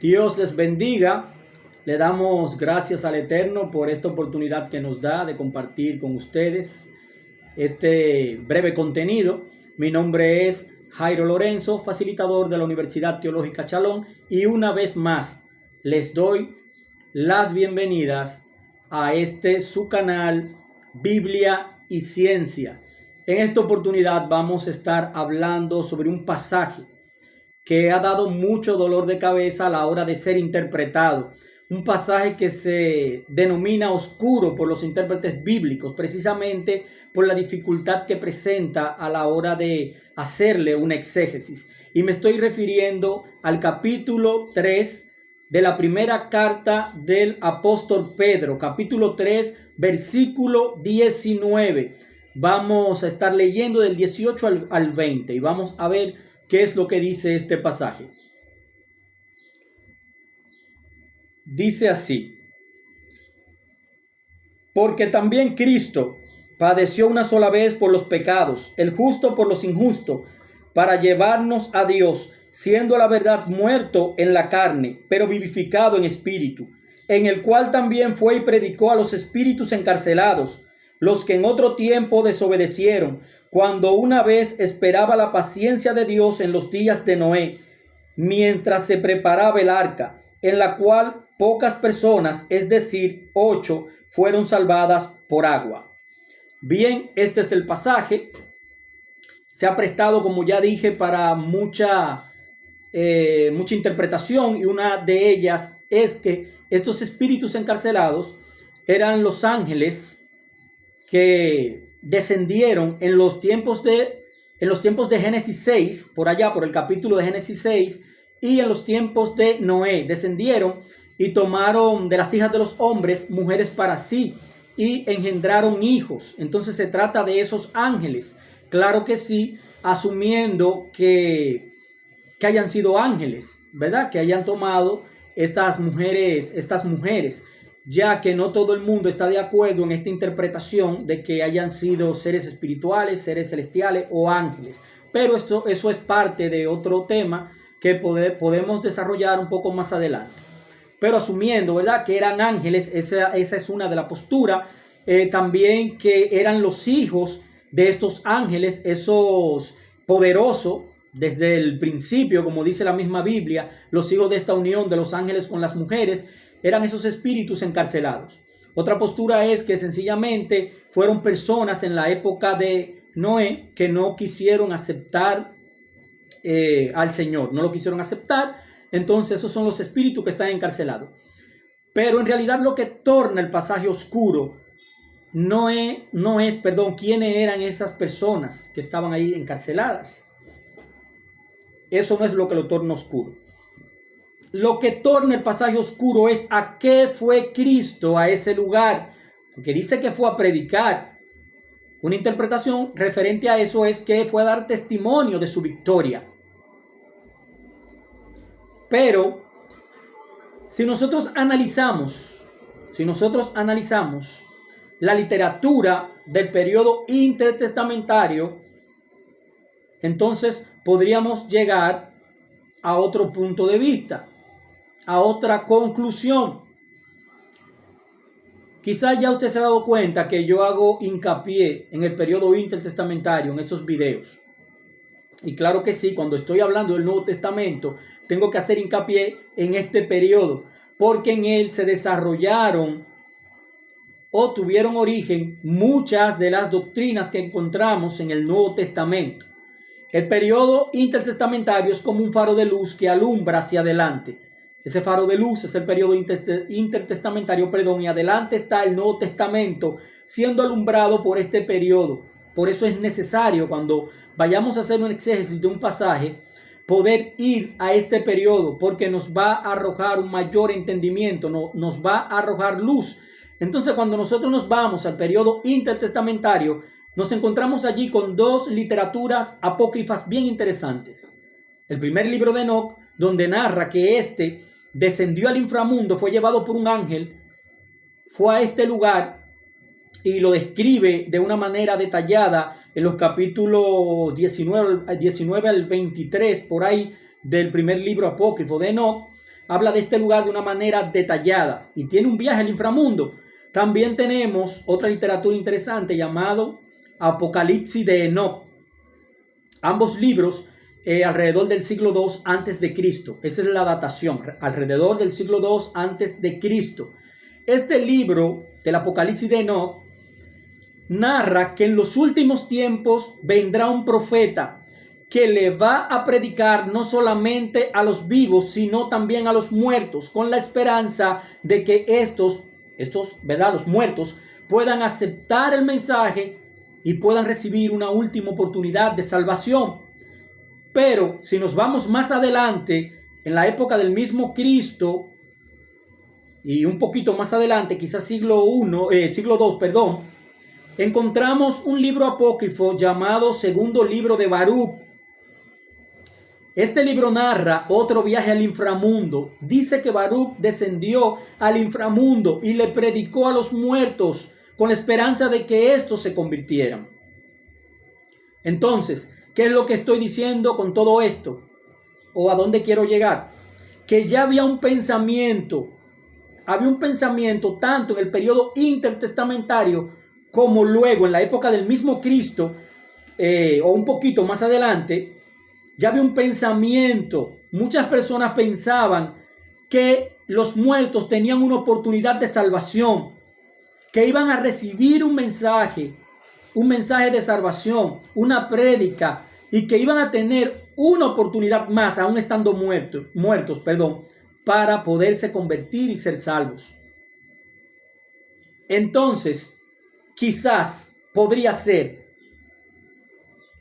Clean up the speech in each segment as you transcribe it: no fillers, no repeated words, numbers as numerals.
Dios les bendiga. Le damos gracias al Eterno por esta oportunidad que nos da de compartir con ustedes este breve contenido. Mi nombre es Jairo Lorenzo, facilitador de la Universidad Teológica Chalón, y una vez más les doy las bienvenidas a su canal Biblia y Ciencia. En esta oportunidad vamos a estar hablando sobre un pasaje que ha dado mucho dolor de cabeza a la hora de ser interpretado. Un pasaje que se denomina oscuro por los intérpretes bíblicos, precisamente por la dificultad que presenta a la hora de hacerle una exégesis. Y me estoy refiriendo al capítulo 3 de la primera carta del apóstol Pedro, capítulo 3, versículo 19. Vamos a estar leyendo del 18 al 20 y vamos a ver ¿qué es lo que dice este pasaje? Dice así: porque también Cristo padeció una sola vez por los pecados, el justo por los injustos, para llevarnos a Dios, siendo la verdad muerto en la carne, pero vivificado en espíritu, en el cual también fue y predicó a los espíritus encarcelados, los que en otro tiempo desobedecieron, cuando una vez esperaba la paciencia de Dios en los días de Noé, mientras se preparaba el arca, en la cual pocas personas, es decir, 8, fueron salvadas por agua. Bien, este es el pasaje. Se ha prestado, como ya dije, para mucha interpretación, y una de ellas es que estos espíritus encarcelados eran los ángeles que descendieron en los tiempos de Génesis 6, por allá, por el capítulo de Génesis 6, y en los tiempos de Noé, descendieron y tomaron de las hijas de los hombres mujeres para sí y engendraron hijos. Entonces se trata de esos ángeles, claro que sí, asumiendo que hayan sido ángeles, ¿verdad? Que hayan tomado estas mujeres, ya que no todo el mundo está de acuerdo en esta interpretación de que hayan sido seres espirituales, seres celestiales o ángeles. Pero eso es parte de otro tema que podemos desarrollar un poco más adelante. Pero asumiendo, ¿verdad?, que eran ángeles, esa es una de las posturas. También que eran los hijos de estos ángeles, esos poderosos, desde el principio, como dice la misma Biblia, los hijos de esta unión de los ángeles con las mujeres, eran esos espíritus encarcelados. Otra postura es que sencillamente fueron personas en la época de Noé que no quisieron aceptar al Señor, no lo quisieron aceptar. Entonces esos son los espíritus que están encarcelados. Pero en realidad lo que torna el pasaje oscuro no es quiénes eran esas personas que estaban ahí encarceladas. Eso no es lo que lo torna oscuro. Lo que torna el pasaje oscuro es a qué fue Cristo a ese lugar, porque dice que fue a predicar. Una interpretación referente a eso es que fue a dar testimonio de su victoria. Pero si nosotros analizamos la literatura del periodo intertestamentario, entonces podríamos llegar a otro punto de vista, a otra conclusión. Quizás ya usted se ha dado cuenta que yo hago hincapié en el periodo intertestamentario en estos videos. Y claro que sí, cuando estoy hablando del Nuevo Testamento, tengo que hacer hincapié en este periodo, porque en él se desarrollaron o tuvieron origen muchas de las doctrinas que encontramos en el Nuevo Testamento. El periodo intertestamentario es como un faro de luz que alumbra hacia adelante. Ese faro de luz es el periodo intertestamentario, y adelante está el Nuevo Testamento siendo alumbrado por este periodo. Por eso es necesario, cuando vayamos a hacer un exégesis de un pasaje, poder ir a este periodo, porque nos va a arrojar un mayor entendimiento, nos va a arrojar luz. Entonces, cuando nosotros nos vamos al periodo intertestamentario, nos encontramos allí con dos literaturas apócrifas bien interesantes. El primer libro de Enoc, donde narra que descendió al inframundo, fue llevado por un ángel, fue a este lugar y lo describe de una manera detallada en los capítulos 19 al 23, por ahí, del primer libro apócrifo de Enoc. habla de este lugar de una manera detallada y tiene un viaje al inframundo. También tenemos otra literatura interesante llamado Apocalipsis de Enoc. Ambos libros alrededor del siglo II antes de Cristo. Esa es la datación, alrededor del siglo II antes de Cristo. Este libro del Apocalipsis de Enoc narra que en los últimos tiempos vendrá un profeta que le va a predicar no solamente a los vivos, sino también a los muertos, con la esperanza de que estos, ¿verdad? Los muertos puedan aceptar el mensaje y puedan recibir una última oportunidad de salvación. Pero si nos vamos más adelante, en la época del mismo Cristo, y un poquito más adelante, quizás siglo II, perdón, encontramos un libro apócrifo llamado Segundo Libro de Baruch. Este libro narra otro viaje al inframundo. Dice que Baruch descendió al inframundo y le predicó a los muertos con la esperanza de que estos se convirtieran. Entonces, ¿qué es lo que estoy diciendo con todo esto? ¿O a dónde quiero llegar? Que ya había un pensamiento tanto en el periodo intertestamentario como luego en la época del mismo Cristo, o un poquito más adelante, ya había un pensamiento. Muchas personas pensaban que los muertos tenían una oportunidad de salvación, que iban a recibir un mensaje de salvación, una prédica, y que iban a tener una oportunidad más, aún estando muertos, para poderse convertir y ser salvos. Entonces, quizás podría ser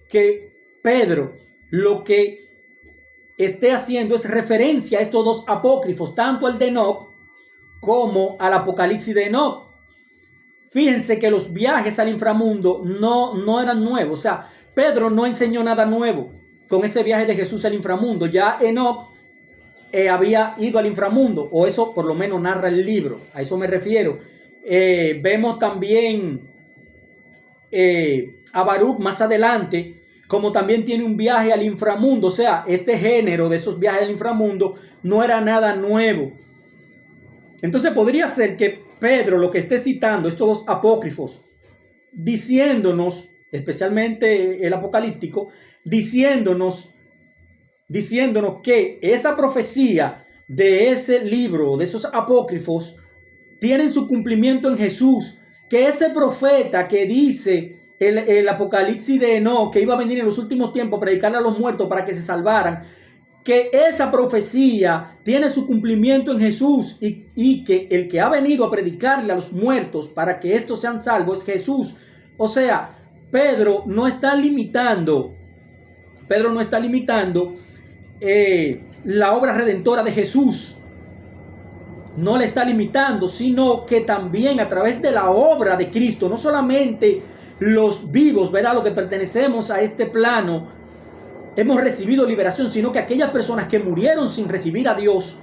que Pedro lo que esté haciendo es referencia a estos dos apócrifos, tanto al de Enoc como al Apocalipsis de Enoc. Fíjense que los viajes al inframundo no eran nuevos. O sea, Pedro no enseñó nada nuevo con ese viaje de Jesús al inframundo. Ya Enoc había ido al inframundo, o eso por lo menos narra el libro. A eso me refiero. Vemos también a Baruch más adelante, como también tiene un viaje al inframundo. O sea, este género de esos viajes al inframundo no era nada nuevo. Entonces podría ser que Pedro lo que esté citando estos dos apócrifos, diciéndonos, especialmente el apocalíptico, diciéndonos que esa profecía de ese libro, de esos apócrifos, tienen su cumplimiento en Jesús, que ese profeta que dice el Apocalipsis de Enoc, que iba a venir en los últimos tiempos a predicarle a los muertos para que se salvaran, que esa profecía tiene su cumplimiento en Jesús y que el que ha venido a predicarle a los muertos para que estos sean salvos es Jesús. O sea, Pedro no está limitando la obra redentora de Jesús. No le está limitando, sino que también a través de la obra de Cristo, no solamente los vivos, ¿verdad?, los que pertenecemos a este plano, hemos recibido liberación, sino que aquellas personas que murieron sin recibir a Dios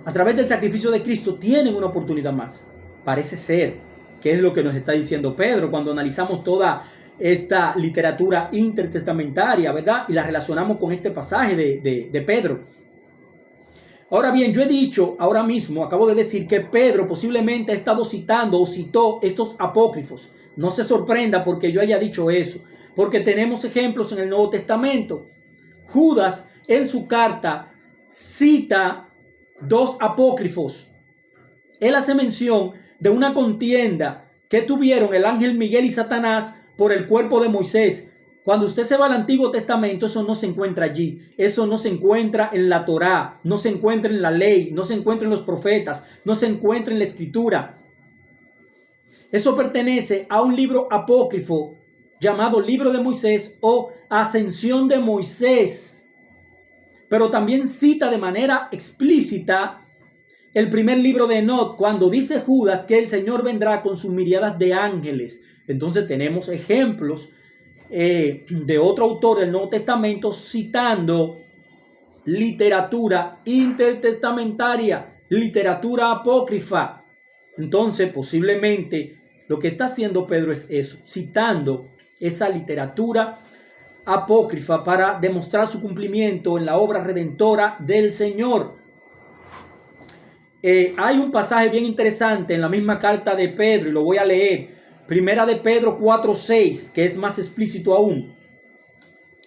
a través del sacrificio de Cristo tienen una oportunidad más. Parece ser que es lo que nos está diciendo Pedro cuando analizamos toda esta literatura intertestamentaria, ¿verdad? Y la relacionamos con este pasaje de Pedro. Ahora bien, yo he dicho ahora mismo, acabo de decir que Pedro posiblemente ha estado citando o citó estos apócrifos. No se sorprenda porque yo haya dicho eso, porque tenemos ejemplos en el Nuevo Testamento. Judas en su carta cita dos apócrifos. Él hace mención de una contienda que tuvieron el ángel Miguel y Satanás por el cuerpo de Moisés. Cuando usted se va al Antiguo Testamento, eso no se encuentra allí. Eso no se encuentra en la Torá, no se encuentra en la ley, no se encuentra en los profetas, no se encuentra en la Escritura. Eso pertenece a un libro apócrifo llamado Libro de Moisés o Ascensión de Moisés. Pero también cita de manera explícita el primer libro de Enoc, cuando dice Judas que el Señor vendrá con sus miríadas de ángeles. Entonces tenemos ejemplos de otro autor del Nuevo Testamento citando literatura intertestamentaria, literatura apócrifa. Entonces posiblemente lo que está haciendo Pedro es eso, citando esa literatura apócrifa para demostrar su cumplimiento en la obra redentora del Señor. Hay un pasaje bien interesante en la misma carta de Pedro y lo voy a leer. Primera de Pedro 4:6, que es más explícito aún.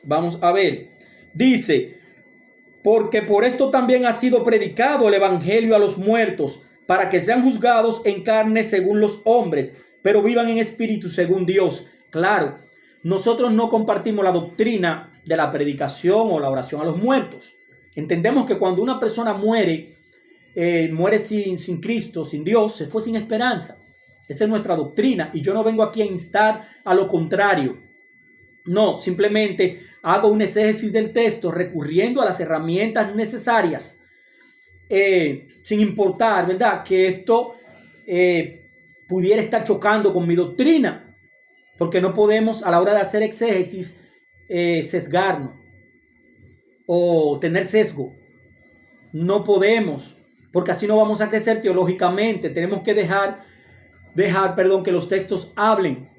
Vamos a ver. Dice, porque por esto también ha sido predicado el evangelio a los muertos, para que sean juzgados en carne según los hombres, pero vivan en espíritu según Dios. Claro, nosotros no compartimos la doctrina de la predicación o la oración a los muertos. Entendemos que cuando una persona muere, muere sin Cristo, sin Dios, se fue sin esperanza. Esa es nuestra doctrina y yo no vengo aquí a instar a lo contrario. No, simplemente hago un exégesis del texto recurriendo a las herramientas necesarias, sin importar, ¿verdad?, que esto pudiera estar chocando con mi doctrina, porque no podemos a la hora de hacer exégesis sesgarnos o tener sesgo. No podemos, porque así no vamos a crecer teológicamente. Tenemos que dejar que los textos hablen.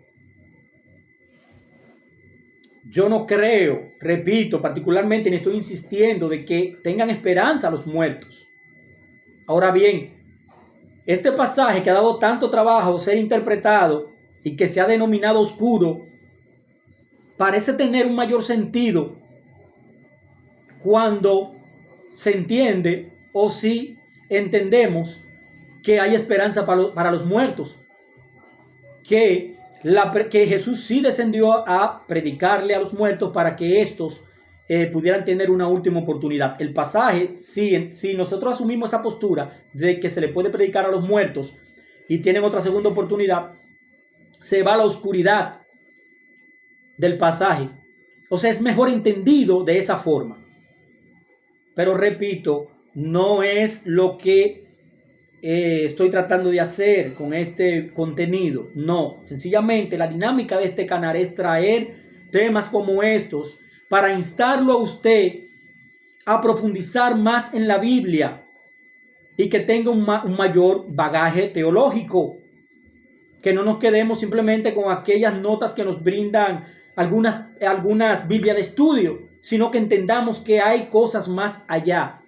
Yo no creo, repito, particularmente, ni estoy insistiendo de que tengan esperanza los muertos. Ahora bien, este pasaje que ha dado tanto trabajo ser interpretado y que se ha denominado oscuro, parece tener un mayor sentido cuando se entiende o si entendemos que hay esperanza para los muertos, que Jesús sí descendió a predicarle a los muertos para que estos pudieran tener una última oportunidad. El pasaje, si nosotros asumimos esa postura de que se le puede predicar a los muertos y tienen otra segunda oportunidad, se va a la oscuridad del pasaje. O sea, es mejor entendido de esa forma. Pero repito, no es lo que estoy tratando de hacer con este contenido. No, sencillamente la dinámica de este canal es traer temas como estos para instarlo a usted a profundizar más en la Biblia y que tenga un mayor bagaje teológico, que no nos quedemos simplemente con aquellas notas que nos brindan algunas Biblias de estudio, sino que entendamos que hay cosas más allá.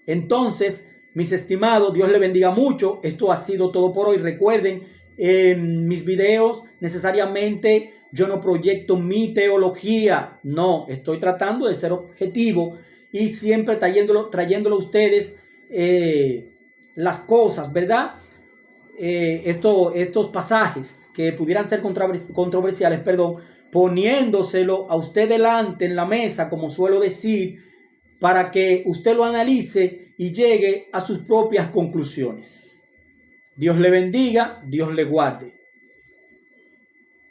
Entonces, mis estimados, Dios les bendiga mucho. Esto ha sido todo por hoy. Recuerden, en mis videos necesariamente yo no proyecto mi teología. No, estoy tratando de ser objetivo y siempre trayéndolo a ustedes las cosas, ¿verdad? Estos pasajes que pudieran ser controversiales, poniéndoselo a usted delante en la mesa, como suelo decir, para que usted lo analice y llegue a sus propias conclusiones. Dios le bendiga, Dios le guarde.